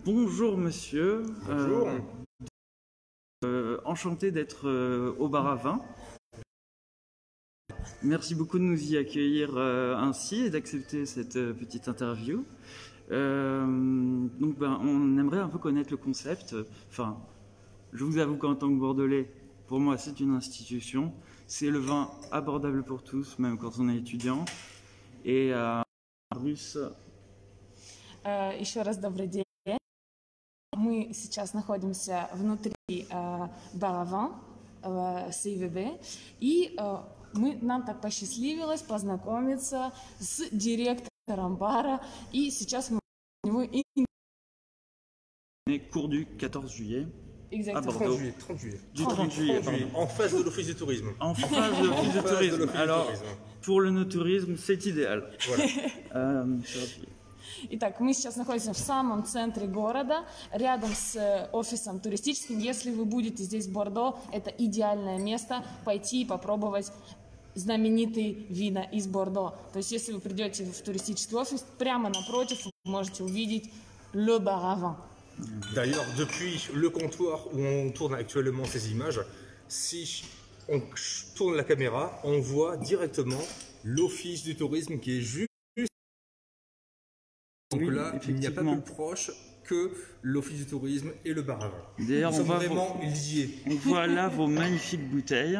Bonjour monsieur. Bonjour. Enchanté d'être au bar à vin. Merci beaucoup de nous y accueillir ainsi et d'accepter cette petite interview. Donc on aimerait un peu connaître le concept. Enfin, je vous avoue qu'en tant que Bordelais, pour moi c'est une institution. C'est le vin abordable pour tous, même quand on est étudiant. Et russe. Еще раз добрый день. Мы сейчас находимся внутри бара Ван СИВБ, и нам так посчастливилось познакомиться с директором бара, и сейчас мы у него Cours du 14 juillet. Exactement. 30 juillet. Du 30 juillet, pardon. En face de l'office du tourisme. En phase de l'office de tourisme. Alors, pour le no-tourisme, c'est idéal. Voilà. Итак, мы сейчас находимся в самом центре города, рядом с офисом туристическим. Если вы будете здесь в Бордо, это идеальное место пойти и попробовать знаменитые вина из Бордо. То есть, если вы придете в туристический офис, прямо напротив вы можете увидеть Le Bar à Vin. D'ailleurs, depuis le comptoir où on tourne actuellement ces images, si on tourne la caméra, on voit directement l'office du tourisme qui est juste. Donc oui, là, il n'y a pas plus proche que l'office du tourisme et le bar à vin. D'ailleurs, on voit vraiment liés. On voit là vos magnifiques bouteilles,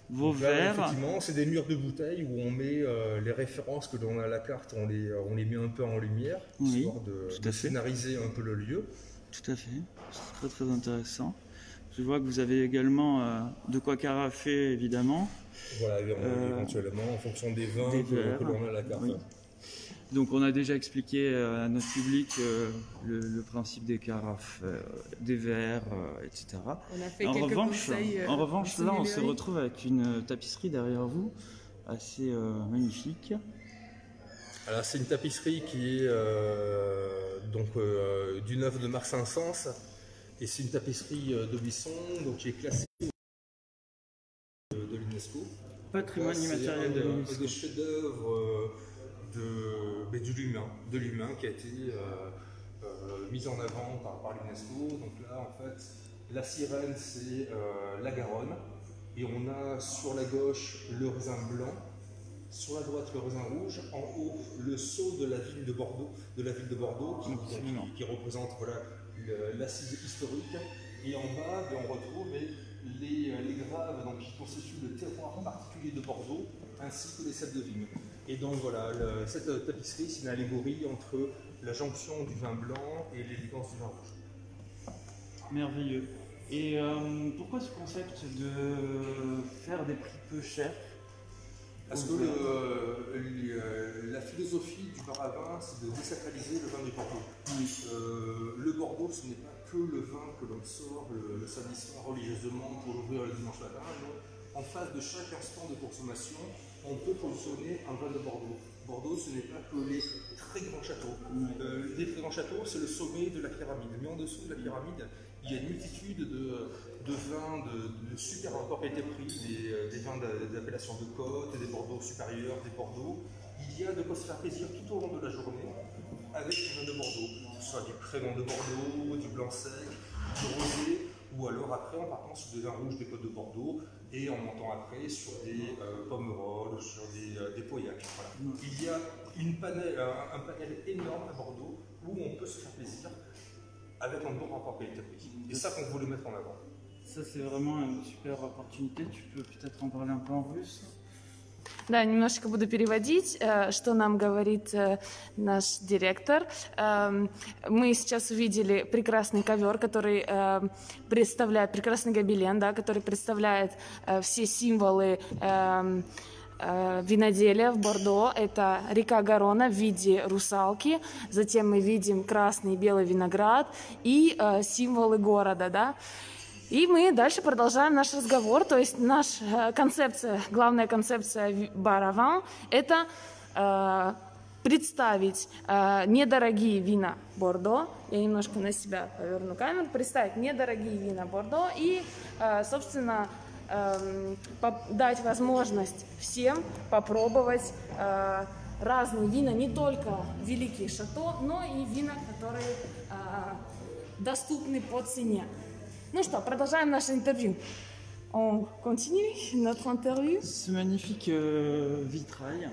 vos verres. Effectivement, c'est des murs de bouteilles où on met les références que l'on a à la carte, on les met un peu en lumière, histoire de scénariser un peu le lieu. Tout à fait, c'est très très intéressant. Je vois que vous avez également de quoi carafer, évidemment. Voilà, éventuellement, en fonction des vins que l'on a à la carte. Oui. Donc on a déjà expliqué à notre public le principe des carafes, des verres, etc. On a fait en quelques revanche, conseils, là on se retrouve avec une tapisserie derrière vous, assez magnifique. Alors c'est une tapisserie qui est d'une œuvre de Marc Saint-Saëns, et c'est une tapisserie d'Aubusson, donc qui est classée de l'UNESCO. Patrimoine immatériel de l'UNESCO. Des chefs-d'œuvre de l'humain qui a été mis en avant par l'UNESCO. Donc là, en fait, la sirène, c'est la Garonne. Et on a sur la gauche le raisin blanc, sur la droite le raisin rouge, en haut le sceau de la ville de Bordeaux, qui représente l'assise historique. Et en bas, on retrouve les graves qui constituent le terroir particulier de Bordeaux, ainsi que les cèpes de vigne. Et donc voilà, cette tapisserie, c'est une allégorie entre la jonction du vin blanc et l'élégance du vin rouge. Merveilleux. Et pourquoi ce concept de faire des prix peu chers? Parce que la philosophie du bar à vin, c'est de désacraliser le vin du Bordeaux. Oui. Le Bordeaux, ce n'est pas que le vin que l'on sort le samedi soir religieusement pour l'ouvrir le dimanche matin. En face de chaque instant de consommation, on peut positionner un vin de Bordeaux. Bordeaux, ce n'est pas que les très grands châteaux. Les très grands châteaux, c'est le sommet de la pyramide. Mais en dessous de la pyramide, il y a une multitude de vins de super rapport qualité-prix, des vins d'appellation de côte, des Bordeaux supérieurs, des Bordeaux. Il y a de quoi se faire plaisir tout au long de la journée avec des vins de Bordeaux, que ce soit du Crémant de Bordeaux, du blanc sec, du rosé, ou alors après en partant sur des vins rouges des côtes de Bordeaux et en montant après sur des Pomerol, sur des Pauillac. Voilà. Il y a un panel énorme à Bordeaux où on peut se faire plaisir avec un bon rapport qualité-prix. Et ça qu'on voulait mettre en avant. Ça c'est vraiment une super opportunité, tu peux peut-être en parler un peu en russe? Да, немножечко буду переводить, что нам говорит наш директор. Мы сейчас увидели прекрасный ковер, который представляет, прекрасный гобелен, да, который представляет все символы виноделия в Бордо. Это река Гарона в виде русалки, затем мы видим красный и белый виноград и символы города, да. И мы дальше продолжаем наш разговор, то есть наша концепция, главная концепция бар à vin – это представить недорогие вина Бордо. Я немножко на себя поверну камеру. Представить недорогие вина Бордо и, собственно, дать возможность всем попробовать разные вина, не только великие шато, но и вина, которые доступны по цене. Ну что, продолжаем наше интервью. On continue notre interview. Ce magnifique vitrail.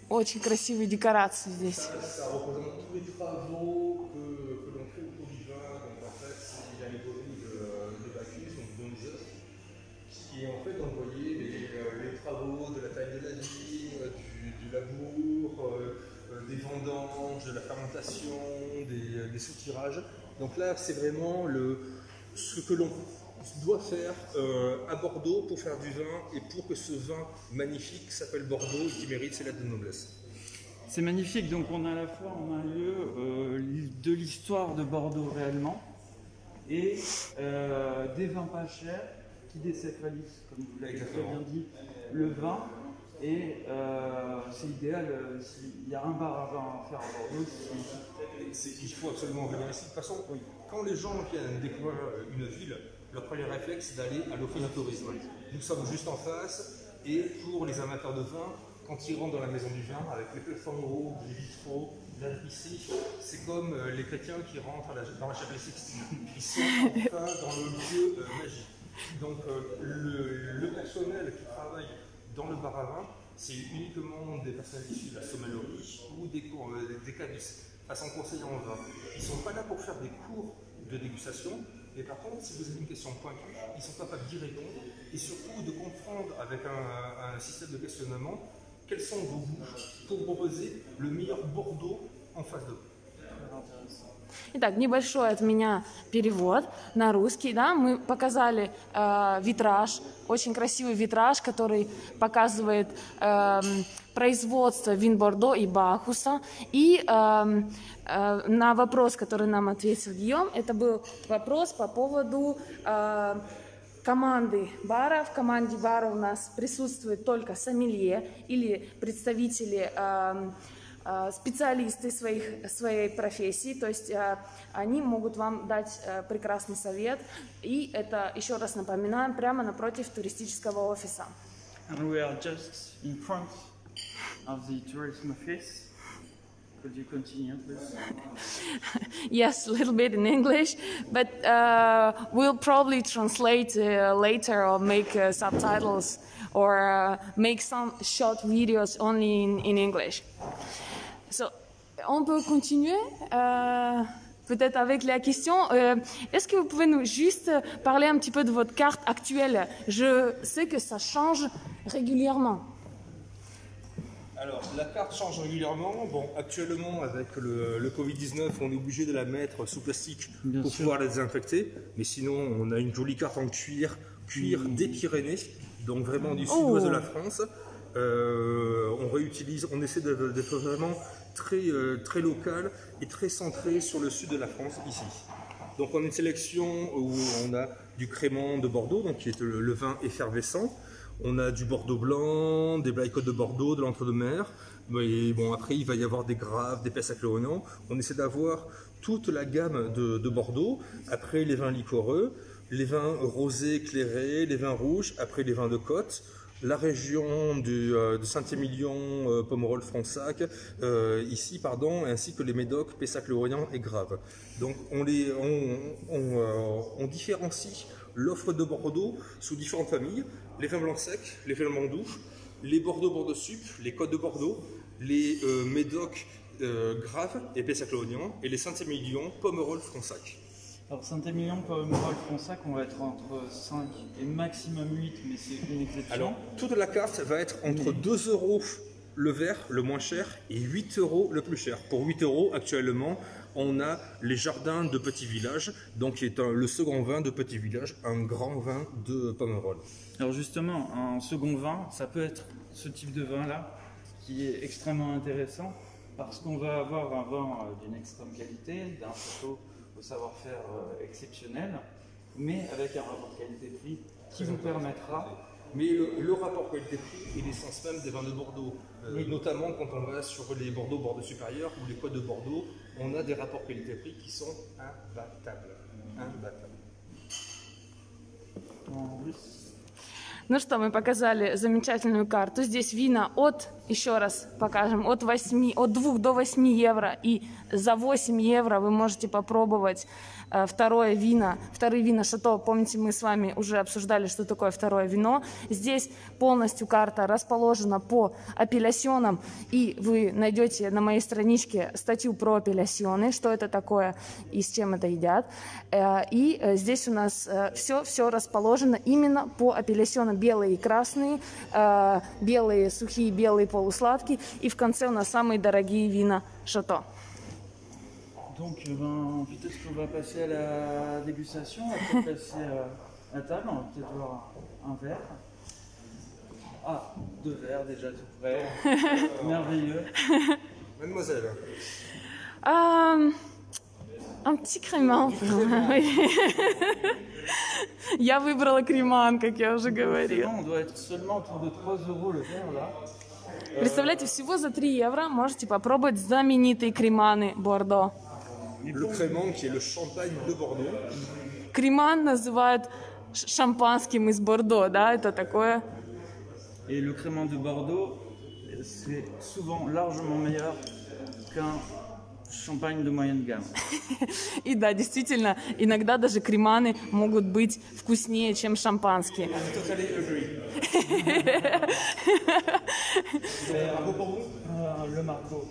Очень красивые декорации здесь. Ça représente tous les travaux que l'on fait autour du vin. Donc en fait, c'est l'allégorie de Bacchus, donc Dionysos, qui en fait envoyé les travaux de la taille de la vigne, du labour, des vendanges, de la fermentation, des soutirages. Donc là, c'est vraiment ce que l'on doit faire à Bordeaux pour faire du vin et pour que ce vin magnifique s'appelle Bordeaux et qui mérite ses lettres de noblesse. C'est magnifique, donc on a à la fois en un lieu de l'histoire de Bordeaux réellement et des vins pas chers qui désacralisent, comme vous l'avez très bien dit, le vin. Et c'est idéal, s'il y a un bar à vin à faire à Bordeaux, il faut absolument venir ici. De toute façon, quand les gens viennent découvrir une ville, leur premier réflexe c'est d'aller à l'office de tourisme. Nous sommes juste en face et pour les amateurs de vin, quand ils rentrent dans la maison du vin avec les plafonds hauts, les vitraux, la tapisserie, c'est comme les chrétiens qui rentrent dans la chapelle Sixtine. Ils sont enfin dans le lieu magique. Donc le personnel qui travaille dans le bar à vin, c'est uniquement des personnes issues de la sommellerie ou des cavistes, façon conseiller en vin. Ils ne sont pas là pour faire des cours de dégustation, mais par contre, si vous avez une question pointue, ils sont capables d'y répondre et surtout de comprendre avec un système de questionnement quels sont vos goûts pour proposer le meilleur Bordeaux en face de vous. Итак, небольшой от меня перевод на русский. Да? Мы показали витраж, очень красивый витраж, который показывает производство вин Бордо и Бахуса. И на вопрос, который нам ответил Гийом, это был вопрос по поводу команды бара. В команде бара у нас присутствует только сомелье или представители специалисты своей профессии, то есть они могут вам дать прекрасный совет. И это, еще раз напоминаем, прямо напротив туристического офиса. And we are just in front of the tourism office. Could you continue, please? Yes, a little bit in English, but we'll probably translate later or make subtitles or make some short videos only in English. So, on peut continuer peut-être avec la question. Est-ce que vous pouvez nous juste parler un petit peu de votre carte actuelle? Je sais que ça change régulièrement. Alors, la carte change régulièrement. Bon, actuellement, avec le Covid-19, on est obligé de la mettre sous plastique pour pouvoir la désinfecter. Mais sinon, on a une jolie carte en cuir des Pyrénées, donc vraiment du sud-ouest de la France. On réutilise, on essaie d'être vraiment très local et très centré sur le sud de la France ici. Donc on a une sélection où on a du crément de Bordeaux, donc qui est le vin effervescent. On a du Bordeaux blanc, des Blaye Côte de Bordeaux, de l'entre-deux-mers. Et bon, après il va y avoir des graves, des Pessac-Léognan. On essaie d'avoir toute la gamme de Bordeaux. Après les vins liquoreux, les vins rosés éclairés, les vins rouges, après les vins de côte. La région de Saint-Émilion, Pomerol, Fronsac, ici, pardon, ainsi que les Médocs, Pessac-Léognan et Graves. Donc on différencie l'offre de Bordeaux sous différentes familles, les vins blancs secs, les vins blancs doux, les Bordeaux sup, les Côtes de Bordeaux, les Médocs, Graves et Pessac-Léognan, et les Saint-Émilion, Pomerol, Fronsac. Alors Saint-Émilion, Pomerol, Fronsac, on va être entre 5 et maximum 8, mais c'est une exception. Alors, toute la carte va être entre 2 € le verre, le moins cher, et 8 € le plus cher. Pour 8 € actuellement, on a les jardins de Petit Village, donc qui est le second vin de Petit Village, un grand vin de Pomerol. Alors justement, un second vin, ça peut être ce type de vin-là, qui est extrêmement intéressant, parce qu'on va avoir un vin d'une extrême qualité, d'un château au savoir-faire exceptionnel, mais avec un rapport qualité-prix qui vous permettra... Mais le rapport qualité-prix est l'essence même des vins de Bordeaux. Notamment quand on va sur les Bordeaux supérieurs ou les Côtes de Bordeaux, on a des rapports qualité-prix qui sont imbattables. Ну что, мы показали замечательную карту. Здесь вина от, еще раз покажем, от 2 до 8 евро. И за 8 евро вы можете попробовать вторые вина Шато. Помните, мы с вами уже обсуждали, что такое второе вино. Здесь полностью карта расположена по апеллясьонам. И вы найдете на моей страничке статью про апеллясьоны, что это такое и с чем это едят. И здесь у нас все расположено именно по апеллясьонам. Белые и красные, белые сухие, белые полусладкие. И в конце у нас самые дорогие вина Шато. Donc, peut-être qu'on va passer à la dégustation, on va peut-être passer à table, on va peut-être voir un verre. Ah, 2 verres déjà tout prêt, merveilleux. Mademoiselle. Un petit crément. Я выбрала креман, как я уже говорила. On doit être seulement autour de 3 € le verre là. Представляете, всего за 3 евро можете попробовать знаменитые креманы Бордо. Le crément qui est le champagne de Bordeaux. Креман называют шампанским из Бордо, да, это такое. Et le crément de Bordeaux, c'est souvent largement meilleur qu'un champagne de moyenne gamme. И да, действительно, иногда даже креманы могут быть вкуснее, чем шампанские. Le Margaux.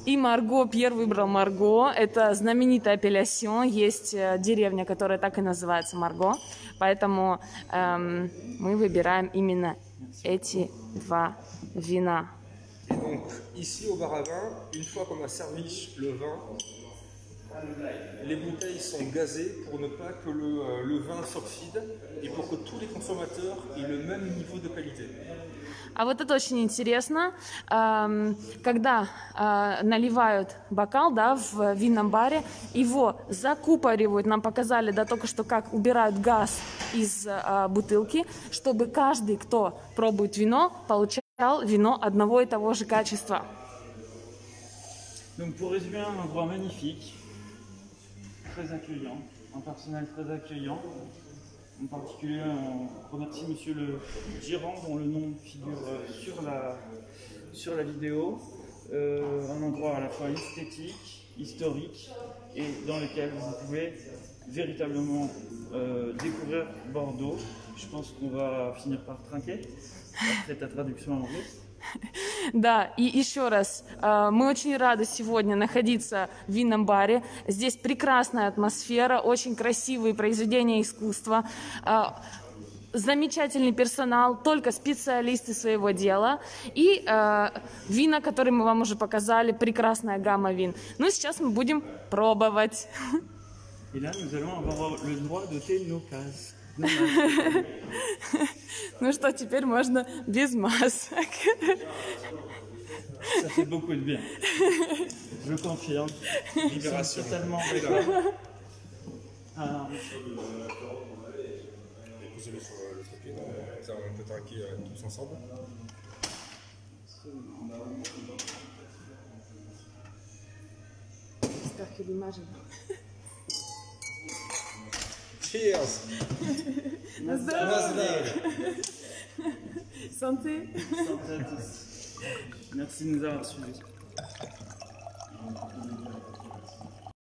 И Марго, Пьер выбрал Марго. Это знаменитый апеллясьон. Есть деревня, которая так и называется Марго. Поэтому мы выбираем именно эти 2 вина. Et donc, ici au bar à vin, une fois qu'on a servi le vin, les bouteilles sont gazées pour ne pas que le vin s'oxyde et pour que tous les consommateurs aient le même niveau de qualité. А вот это очень интересно, когда наливают бокал, да, в винном баре, его закупоривают, нам показали, да, только что как убирают газ из бутылки, чтобы каждый, кто пробует вино, получал вино одного и того же качества. Donc pour résumer, un endroit magnifique, très accueillant, un personnel très accueillant. En particulier, on remercie Monsieur le gérant dont le nom figure sur la vidéo. Un endroit à la fois esthétique, historique et dans lequel vous pouvez véritablement découvrir Bordeaux. Je pense qu'on va finir par trinquer après ta traduction en anglais. Да, и еще раз, мы очень рады сегодня находиться в винном баре. Здесь прекрасная атмосфера, очень красивые произведения искусства, замечательный персонал, только специалисты своего дела. И вина, которые мы вам уже показали, прекрасная гамма вин. Ну, сейчас мы будем пробовать. Et là, nous allons avoir le droit d'ôter nos casques. Ну что, теперь можно без масок. Ça fait beaucoup de bien. Je confirme. Libération. Totalement d'accord. Posez-le sur le trépied, ça on peut trinquer tous ensemble. J'espère que l'image est bonne. Cheers! Santé! Merci de nous avoir suivis.